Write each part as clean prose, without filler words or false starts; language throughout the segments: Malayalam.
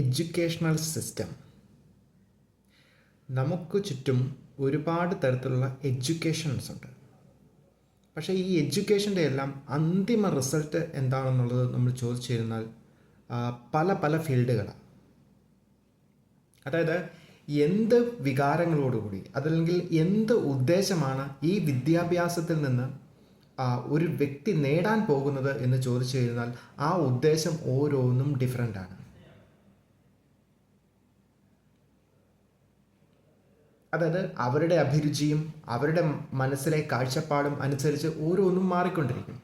Educational system. നമുക്ക് ചുറ്റും ഒരുപാട് തരത്തിലുള്ള എഡ്യൂക്കേഷൻസ് ഉണ്ട്. പക്ഷേ ഈ എഡ്യൂക്കേഷൻ്റെ എല്ലാം അന്തിമ റിസൾട്ട് എന്താണെന്നുള്ളത് നമ്മൾ ചോദിച്ചു കഴിഞ്ഞാൽ പല പല ഫീൽഡുകളാണ്. അതായത് എന്ത് വികാരങ്ങളോടുകൂടി അതല്ലെങ്കിൽ എന്ത് ഉദ്ദേശമാണ് ഈ വിദ്യാഭ്യാസത്തിൽ നിന്ന് ഒരു വ്യക്തി നേടാൻ പോകുന്നത് എന്ന് ചോദിച്ചു കഴിഞ്ഞാൽ ആ ഉദ്ദേശം ഓരോന്നും ഡിഫറെൻ്റാണ്. അതായത് അവരുടെ അഭിരുചിയും അവരുടെ മനസ്സിലെ കാഴ്ചപ്പാടും അനുസരിച്ച് ഓരോന്നും മാറിക്കൊണ്ടിരിക്കും.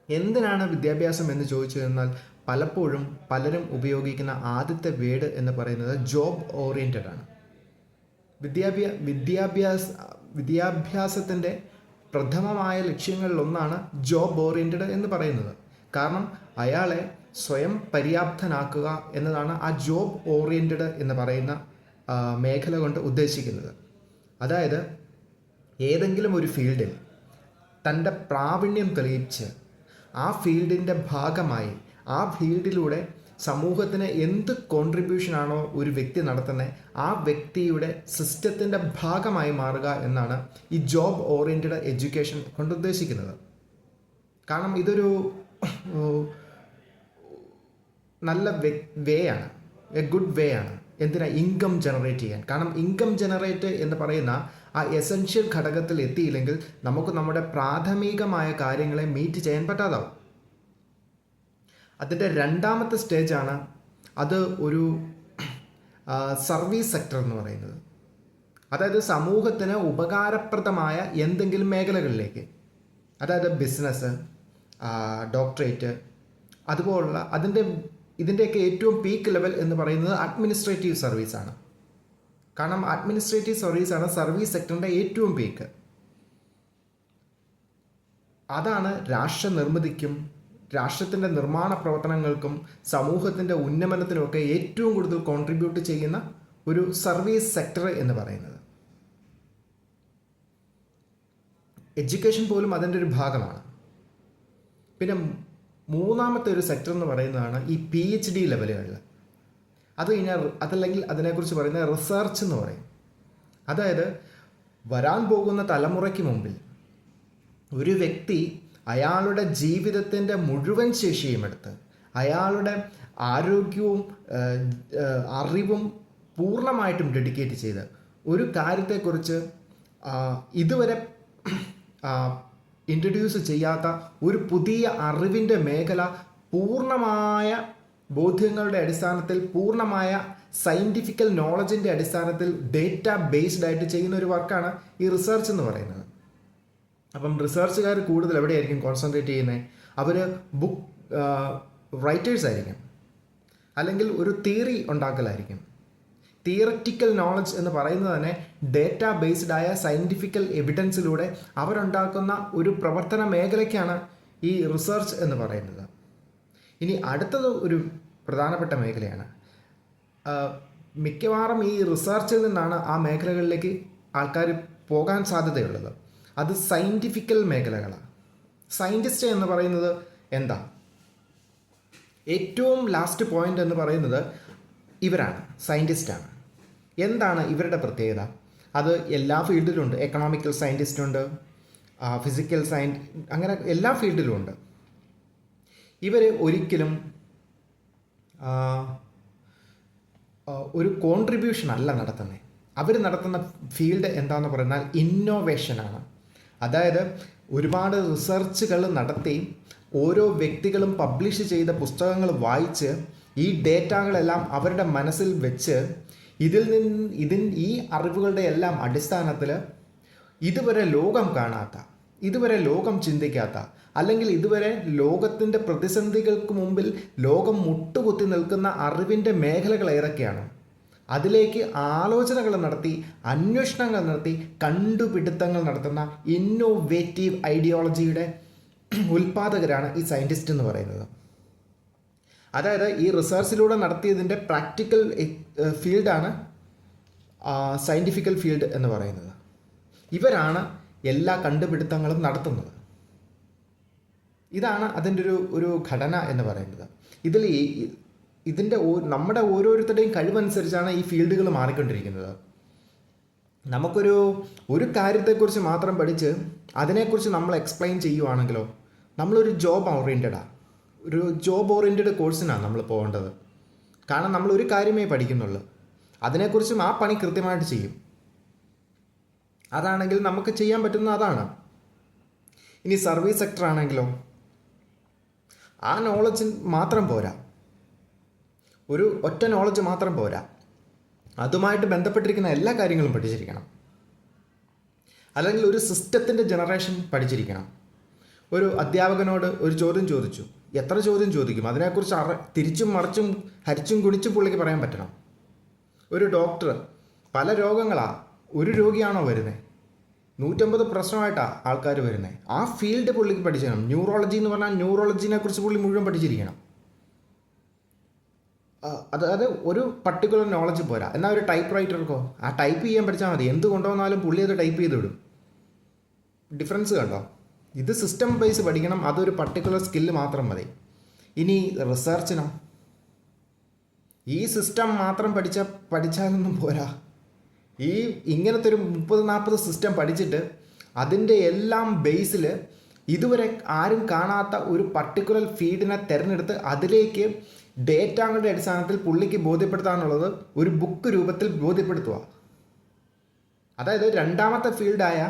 എന്തിനാണ് വിദ്യാഭ്യാസം എന്ന് ചോദിച്ചു കഴിഞ്ഞാൽ പലപ്പോഴും പലരും ഉപയോഗിക്കുന്ന ആദ്യത്തെ വേർഡ് എന്ന് പറയുന്നത് ജോബ് ഓറിയൻറ്റഡ് ആണ്. വിദ്യാഭ്യാസത്തിൻ്റെ പ്രഥമമായ ലക്ഷ്യങ്ങളിലൊന്നാണ് ജോബ് ഓറിയൻറ്റഡ് എന്ന് പറയുന്നത്. കാരണം അയാളെ സ്വയം പര്യാപ്തനാക്കുക എന്നതാണ് ആ ജോബ് ഓറിയൻറ്റഡ് എന്ന് പറയുന്ന മേഖല കൊണ്ട് ഉദ്ദേശിക്കുന്നത്. അതായത് ഏതെങ്കിലും ഒരു ഫീൽഡിൽ തൻ്റെ പ്രാവീണ്യം തെളിയിച്ച് ആ ഫീൽഡിൻ്റെ ഭാഗമായി ആ ഫീൽഡിലൂടെ സമൂഹത്തിന് എന്ത് കോൺട്രിബ്യൂഷനാണോ ഒരു വ്യക്തി നടത്തുന്നത് ആ വ്യക്തിയുടെ സിസ്റ്റത്തിൻ്റെ ഭാഗമായി മാറുക എന്നാണ് ഈ ജോബ് ഓറിയൻറ്റഡ് എഡ്യൂക്കേഷൻ കൊണ്ട് ഉദ്ദേശിക്കുന്നത്. കാരണം ഇതൊരു നല്ല വേ ആണ്, എ ഗുഡ് വേ ആണ്. എന്തിനാ? ഇൻകം ജനറേറ്റ് ചെയ്യാൻ. കാരണം ഇൻകം ജനറേറ്റ് എന്ന് പറയുന്ന ആ എസെൻഷ്യൽ ഘടകത്തിൽ എത്തിയില്ലെങ്കിൽ നമുക്ക് നമ്മുടെ പ്രാഥമികമായ കാര്യങ്ങളെ മീറ്റ് ചെയ്യാൻ പറ്റാതാവും. അതിൻ്റെ രണ്ടാമത്തെ സ്റ്റേജാണ് അത് ഒരു സർവീസ് സെക്ടർ എന്ന് പറയുന്നത്. അതായത് സമൂഹത്തിന് ഉപകാരപ്രദമായ എന്തെങ്കിലും മേഖലകളിലേക്ക്, അതായത് ബിസിനസ്, ഡോക്ടറേറ്റ്, അതുപോലുള്ള ഇതിൻ്റെയൊക്കെ ഏറ്റവും പീക്ക് ലെവൽ എന്ന് പറയുന്നത് അഡ്മിനിസ്ട്രേറ്റീവ് സർവീസാണ്. കാരണം അഡ്മിനിസ്ട്രേറ്റീവ് സർവീസാണ് സർവീസ് സെക്ടറിൻ്റെ ഏറ്റവും പീക്ക്. അതാണ് രാഷ്ട്ര നിർമ്മിതിക്കും രാഷ്ട്രത്തിൻ്റെ നിർമ്മാണ പ്രവർത്തനങ്ങൾക്കും സമൂഹത്തിൻ്റെ ഉന്നമനത്തിനുമൊക്കെ ഏറ്റവും കൂടുതൽ കോൺട്രിബ്യൂട്ട് ചെയ്യുന്ന ഒരു സർവീസ് സെക്ടർ എന്ന് പറയുന്നത്. എഡ്യൂക്കേഷൻ പോലും അതിൻ്റെ ഒരു ഭാഗമാണ്. പിന്നെ മൂന്നാമത്തെ ഒരു സെക്ടർ എന്ന് പറയുന്നതാണ് ഈ PhD ലെവലുകളിൽ. അതല്ലെങ്കിൽ അതിനെക്കുറിച്ച് പറയുന്ന റിസർച്ച് എന്ന് പറയും. അതായത് വരാൻ പോകുന്ന തലമുറയ്ക്ക് മുമ്പിൽ ഒരു വ്യക്തി അയാളുടെ ജീവിതത്തിൻ്റെ മുഴുവൻ ശേഷിയും എടുത്ത് അയാളുടെ ആരോഗ്യവും അറിവും പൂർണ്ണമായിട്ടും ഡെഡിക്കേറ്റ് ചെയ്ത് ഒരു കാര്യത്തെക്കുറിച്ച് ഇതുവരെ ഇൻട്രൊഡ്യൂസ് ചെയ്യാത്ത ഒരു പുതിയ അറിവിൻ്റെ മേഖല പൂർണ്ണമായ ബോധ്യങ്ങളുടെ അടിസ്ഥാനത്തിൽ, പൂർണ്ണമായ സയൻറ്റിഫിക്കൽ നോളജിൻ്റെ അടിസ്ഥാനത്തിൽ ഡേറ്റ ബേസ്ഡ് ആയിട്ട് ചെയ്യുന്ന ഒരു വർക്കാണ് ഈ റിസർച്ച് എന്ന് പറയുന്നത്. അപ്പം റിസർച്ചുകാർ കൂടുതൽ എവിടെയായിരിക്കും കോൺസെൻട്രേറ്റ് ചെയ്യുന്നത്? അവർ ബുക്ക് റൈറ്റേഴ്സ് ആയിരിക്കും, അല്ലെങ്കിൽ ഒരു തിയറി ഉണ്ടാക്കലായിരിക്കും. തിയററ്റിക്കൽ നോളജ് എന്ന് പറയുന്നത് തന്നെ ഡേറ്റ ബേസ്ഡ് ആയ സയൻറ്റിഫിക്കൽ എവിഡൻസിലൂടെ അവരുണ്ടാക്കുന്ന ഒരു പ്രവർത്തന മേഖലയ്ക്കാണ് ഈ റിസർച്ച് എന്ന് പറയുന്നത്. ഇനി അടുത്തത് ഒരു പ്രധാനപ്പെട്ട മേഖലയാണ്. മിക്കവാറും ഈ റിസർച്ചിൽ നിന്നാണ് ആ മേഖലകളിലേക്ക് ആൾക്കാർ പോകാൻ സാധ്യതയുള്ളത്. അത് സയൻറ്റിഫിക്കൽ മേഖലകളാണ്. സയൻറ്റിസ്റ്റ് എന്ന് പറയുന്നത് എന്താ? ഏറ്റവും ലാസ്റ്റ് പോയിന്റ് എന്ന് പറയുന്നത് ഇവരാണ്, സയൻറ്റിസ്റ്റാണ്. എന്താണ് ഇവരുടെ പ്രത്യേകത? അത് എല്ലാ ഫീൽഡിലും ഉണ്ട്. എക്കണോമിക്കൽ സയൻറ്റിസ്റ്റ് ഉണ്ട്, ഫിസിക്കൽ അങ്ങനെ എല്ലാ ഫീൽഡിലും ഉണ്ട്. ഇവർ ഒരിക്കലും ഒരു കോൺട്രിബ്യൂഷൻ അല്ല നടത്തുന്നത്. അവർ നടത്തുന്ന ഫീൽഡ് എന്താണെന്ന് പറഞ്ഞാൽ ഇന്നോവേഷനാണ്. അതായത് ഒരുപാട് റിസർച്ചുകൾ നടത്തി ഓരോ വ്യക്തികളും പബ്ലിഷ് ചെയ്ത പുസ്തകങ്ങൾ വായിച്ച് ഈ ഡേറ്റകളെല്ലാം അവരുടെ മനസ്സിൽ വെച്ച് ഈ അറിവുകളുടെ എല്ലാം അടിസ്ഥാനത്തിൽ ഇതുവരെ ലോകം കാണാത്ത, ഇതുവരെ ലോകം ചിന്തിക്കാത്ത, അല്ലെങ്കിൽ ഇതുവരെ ലോകത്തിൻ്റെ പ്രതിസന്ധികൾക്ക് മുമ്പിൽ ലോകം മുട്ടുകുത്തി നിൽക്കുന്ന അറിവിൻ്റെ മേഖലകൾ ഏതൊക്കെയാണ്, അതിലേക്ക് ആലോചനകൾ നടത്തി, അന്വേഷണങ്ങൾ നടത്തി, കണ്ടുപിടുത്തങ്ങൾ നടത്തുന്ന ഇന്നോവേറ്റീവ് ഐഡിയോളജിയുടെ ഉൽപ്പാദകരാണ് ഈ സയൻറ്റിസ്റ്റ് എന്ന് പറയുന്നത്. അതായത് ഈ റിസർച്ചിലൂടെ നടത്തിയതിൻ്റെ പ്രാക്ടിക്കൽ ഫീൽഡാണ് സയൻറ്റിഫിക്കൽ ഫീൽഡ് എന്ന് പറയുന്നത്. ഇവരാണ് എല്ലാ കണ്ടുപിടുത്തങ്ങളും നടത്തുന്നത്. ഇതാണ് അതിൻ്റെ ഒരു ഘടന എന്ന് പറയുന്നത്. ഇതിൽ ഇതിൻ്റെ നമ്മുടെ ഓരോരുത്തരുടെയും കഴിവനുസരിച്ചാണ് ഈ ഫീൽഡുകൾ മാറിക്കൊണ്ടിരിക്കുന്നത്. ഒരു കാര്യത്തെക്കുറിച്ച് മാത്രം പഠിച്ച് അതിനെക്കുറിച്ച് നമ്മൾ എക്സ്പ്ലെയിൻ ചെയ്യുവാണെങ്കിലോ നമ്മളൊരു ജോബ് ഓറിയൻറ്റഡ് കോഴ്സിനാണ് നമ്മൾ പോകേണ്ടത്. കാരണം നമ്മൾ ഒരു കാര്യമേ പഠിക്കുന്നുള്ളൂ, അതിനെക്കുറിച്ചും ആ പണി കൃത്യമായിട്ട് ചെയ്യും. അതാണെങ്കിൽ നമുക്ക് ചെയ്യാൻ പറ്റുന്ന അതാണ്. ഇനി സർവീസ് സെക്ടർ ആണെങ്കിലോ ആ നോളജ് മാത്രം പോരാ, ഒരു ഒറ്റ നോളജ് മാത്രം പോരാ, അതുമായിട്ട് ബന്ധപ്പെട്ടിരിക്കുന്ന എല്ലാ കാര്യങ്ങളും പഠിച്ചിരിക്കണം. അല്ലെങ്കിൽ ഒരു സിസ്റ്റത്തിൻ്റെ ജനറേഷൻ പഠിച്ചിരിക്കണം. ഒരു അധ്യാപകനോട് ഒരു ചോദ്യം ചോദിച്ചു, എത്ര ചോദ്യം ചോദിക്കും, അതിനെക്കുറിച്ച് തിരിച്ചും മറിച്ചും ഹരിച്ചും കുണിച്ചും പുള്ളിക്ക് പറയാൻ പറ്റണം. ഒരു ഡോക്ടർ പല രോഗങ്ങളാണ്, ഒരു രോഗിയാണോ വരുന്നത്, 150 പ്രശ്നമായിട്ടാണ് ആൾക്കാർ വരുന്നത്. ആ ഫീൽഡ് പുള്ളിക്ക് പഠിച്ചിരിക്കണം. ന്യൂറോളജി എന്ന് പറഞ്ഞാൽ ന്യൂറോളജിനെ കുറിച്ച് പുള്ളി മുഴുവൻ പഠിച്ചിരിക്കണം. അതായത് ഒരു പർട്ടിക്കുലർ നോളജ് പോരാ. എന്നാൽ ഒരു ടൈപ്പ് റൈറ്റർക്കോ ആ ടൈപ്പ് ചെയ്യാൻ പഠിച്ചാൽ മതി, എന്ത് കൊണ്ടുവന്നാലും പുള്ളി അത് ടൈപ്പ് ചെയ്ത് വിടും. ഡിഫറൻസ് കണ്ടോ? ഇത് സിസ്റ്റം ബേസ് പഠിക്കണം, അതൊരു പർട്ടിക്കുലർ സ്കില്ല് മാത്രം മതി. ഇനി റിസർച്ചിനോ ഈ സിസ്റ്റം മാത്രം പഠിച്ചാലൊന്നും പോരാ. ഇങ്ങനത്തെ ഒരു 30-40 സിസ്റ്റം പഠിച്ചിട്ട് അതിൻ്റെ എല്ലാം ബേസിൽ ഇതുവരെ ആരും കാണാത്ത ഒരു പർട്ടിക്കുലർ ഫീൽഡിനെ തിരഞ്ഞെടുത്ത് അതിലേക്ക് ഡേറ്റകളുടെ അടിസ്ഥാനത്തിൽ പുള്ളിക്ക് ബോധ്യപ്പെടുത്താനുള്ളത് ഒരു ബുക്ക് രൂപത്തിൽ ബോധ്യപ്പെടുത്തുക. അതായത് രണ്ടാമത്തെ ഫീൽഡായ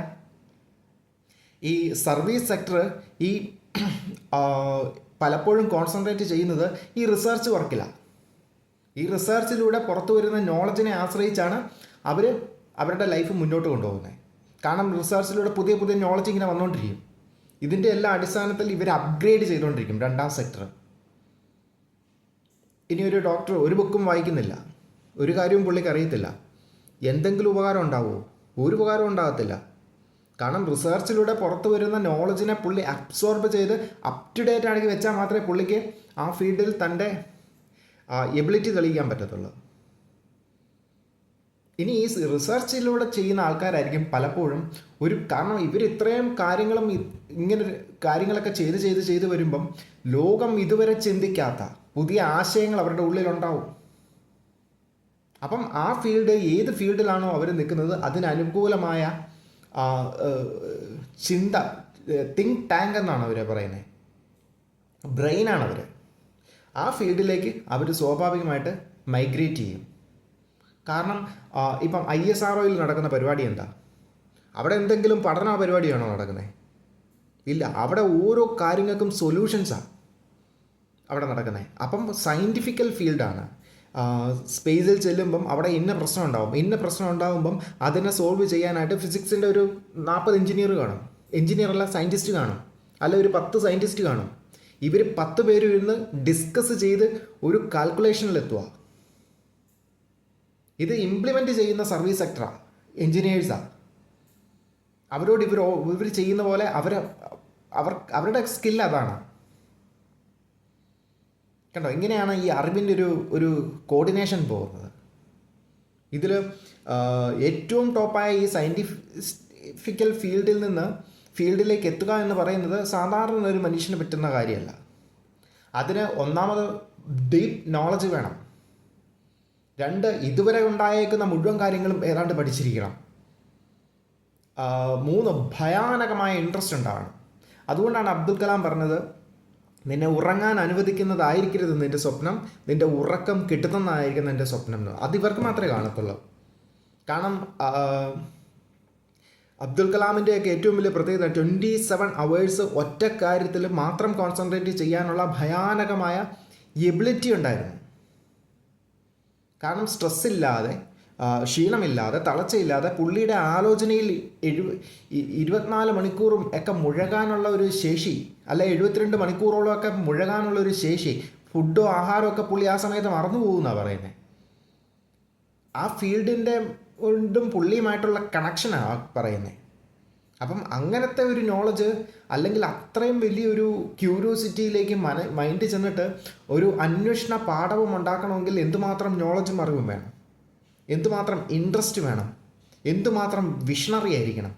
ഈ സർവീസ് സെക്ടർ പലപ്പോഴും കോൺസെൻട്രേറ്റ് ചെയ്യുന്നത് ഈ റിസർച്ച് വർക്കിലാണ്. ഈ റിസർച്ചിലൂടെ പുറത്തു വരുന്ന നോളജിനെ ആശ്രയിച്ചാണ് അവർ അവരുടെ ലൈഫ് മുന്നോട്ട് കൊണ്ടുപോകുന്നത്. കാരണം റിസർച്ചിലൂടെ പുതിയ പുതിയ നോളജ് ഇങ്ങനെ വന്നുകൊണ്ടിരിക്കും. ഇതിൻ്റെ എല്ലാ അടിസ്ഥാനത്തിൽ ഇവർ അപ്ഗ്രേഡ് ചെയ്തുകൊണ്ടിരിക്കും രണ്ടാം സെക്ടർ. ഇനി ഒരു ഡോക്ടർ ഒരു ബുക്കും വായിക്കുന്നില്ല, ഒരു കാര്യവും പുള്ളിക്ക് അറിയത്തില്ല, എന്തെങ്കിലും ഉപകാരം ഉണ്ടാവുമോ? ഒരു ഉപകാരം ഉണ്ടാകത്തില്ല. കാരണം റിസർച്ചിലൂടെ പുറത്തു വരുന്ന നോളജിനെ പുള്ളി അബ്സോർബ് ചെയ്ത് അപ് ടു ഡേറ്റ് ആണെങ്കിൽ വെച്ചാൽ മാത്രമേ പുള്ളിക്ക് ആ ഫീൽഡിൽ തൻ്റെ എബിലിറ്റി തെളിയിക്കാൻ പറ്റത്തുള്ളൂ. ഇനി ഈ റിസർച്ചിലൂടെ ചെയ്യുന്ന ആൾക്കാരായിരിക്കും പലപ്പോഴും കാരണം ഇവർ ഇത്രയും കാര്യങ്ങളും ഇങ്ങനെ കാര്യങ്ങളൊക്കെ ചെയ്ത് വരുമ്പം ലോകം ഇതുവരെ ചിന്തിക്കാത്ത പുതിയ ആശയങ്ങൾ അവരുടെ ഉള്ളിലുണ്ടാവും. അപ്പം ആ ഫീൽഡ് ഏത് ഫീൽഡിലാണോ അവർ നിൽക്കുന്നത് അതിനനുകൂലമായ ചിന്ത, തിങ്ക് ടാങ്ക് എന്നാണ് അവർ പറയുന്നത്, ബ്രെയിനാണ് അവർ. ആ ഫീൽഡിലേക്ക് അവർ സ്വാഭാവികമായിട്ട് മൈഗ്രേറ്റ് ചെയ്യും. കാരണം ഇപ്പം ISROയിൽ നടക്കുന്ന പരിപാടി എന്താ? അവിടെ എന്തെങ്കിലും പഠന പരിപാടിയാണോ നടക്കുന്നത്? ഇല്ല, അവിടെ ഓരോ കാര്യങ്ങൾക്കും സൊല്യൂഷൻസാണ് അവിടെ നടക്കുന്നത്. അപ്പം സയൻറ്റിഫിക്കൽ ഫീൽഡാണ്. സ്പേസിൽ ചെല്ലുമ്പം അവിടെ ഇന്ന പ്രശ്നം ഉണ്ടാകുമ്പം അതിനെ സോൾവ് ചെയ്യാനായിട്ട് ഫിസിക്സിൻ്റെ ഒരു 40 എഞ്ചിനീയർ കാണും, എഞ്ചിനീയറല്ല സയൻറ്റിസ്റ്റ് കാണും, അല്ല ഒരു 10 സയൻറ്റിസ്റ്റ് കാണും. ഇവർ 10 പേര് ഇരുന്ന് ഡിസ്കസ് ചെയ്ത് ഒരു കാൽക്കുലേഷനിലെത്തുക. ഇത് ഇംപ്ലിമെൻറ്റ് ചെയ്യുന്ന സർവീസ് സെക്ടറാണ്, എഞ്ചിനീയേഴ്സാണ്. അവരോട് ഇവർ ചെയ്യുന്ന പോലെ അവരുടെ സ്കിൽ അതാണ്. കണ്ടോ, ഇങ്ങനെയാണ് ഈ അറിവിൻ്റെ ഒരു കോർഡിനേഷൻ പോകുന്നത്. ഇതിൽ ഏറ്റവും ടോപ്പായ ഈ സയൻറ്റിഫിക്കൽ ഫീൽഡിലേക്ക് എത്തുക എന്ന് പറയുന്നത് സാധാരണ ഒരു മനുഷ്യന് പറ്റുന്ന കാര്യമല്ല. അതിന് ഒന്നാമത് ഡീപ്പ് നോളജ് വേണം. 2 ഇതുവരെ ഉണ്ടായേക്കുന്ന മുഴുവൻ കാര്യങ്ങളും ഏതാണ്ട് പഠിച്ചിരിക്കണം. 3 ഭയാനകമായ ഇൻട്രസ്റ്റ് ഉണ്ടാവണം. അതുകൊണ്ടാണ് അബ്ദുൽ കലാം പറഞ്ഞത്, നിന്നെ ഉറങ്ങാൻ അനുവദിക്കുന്നതായിരിക്കരുത് നിൻ്റെ സ്വപ്നം, നിൻ്റെ ഉറക്കം കിട്ടുന്നതായിരിക്കും നിൻ്റെ സ്വപ്നം. അത് ഇവർക്ക് മാത്രമേ കാണത്തുള്ളൂ. കാരണം അബ്ദുൽ കലാമിൻ്റെയൊക്കെ ഏറ്റവും വലിയ പ്രത്യേകത 27 hours ഒറ്റ കാര്യത്തിൽ മാത്രം കോൺസെൻട്രേറ്റ് ചെയ്യാനുള്ള ഭയാനകമായ എബിലിറ്റി ഉണ്ടായിരുന്നു. കാരണം സ്ട്രെസ്സില്ലാതെ, ക്ഷീണമില്ലാതെ, തളർച്ചയില്ലാതെ പുള്ളിയുടെ ആലോചനയിൽ 24 മണിക്കൂറും ഒക്കെ മുഴുകാനുള്ള ഒരു ശേഷി, അല്ല 72 മണിക്കൂറോളം ഒക്കെ മുഴുകാനുള്ള ഒരു ശേഷി, ഫുഡോ ആഹാരമൊക്കെ പുള്ളി ആ സമയത്ത് മറന്നു പോകുമെന്നാണ് പറയുന്നത്. ആ ഫീൽഡിൻ്റെ കൊണ്ടും പുള്ളിയുമായിട്ടുള്ള കണക്ഷനാണ് പറയുന്നത്. അപ്പം അങ്ങനത്തെ ഒരു നോളജ്, അല്ലെങ്കിൽ അത്രയും വലിയൊരു ക്യൂരിയോസിറ്റിയിലേക്ക് മൈൻഡ് ചെന്നിട്ട് ഒരു അന്വേഷണ പാഠവും ഉണ്ടാക്കണമെങ്കിൽ എന്തുമാത്രം നോളജും അറിവും വേണം, എന്തുമാത്രം ഇൻട്രസ്റ്റ് വേണം, എന്തുമാത്രം വിഷണറി ആയിരിക്കണം.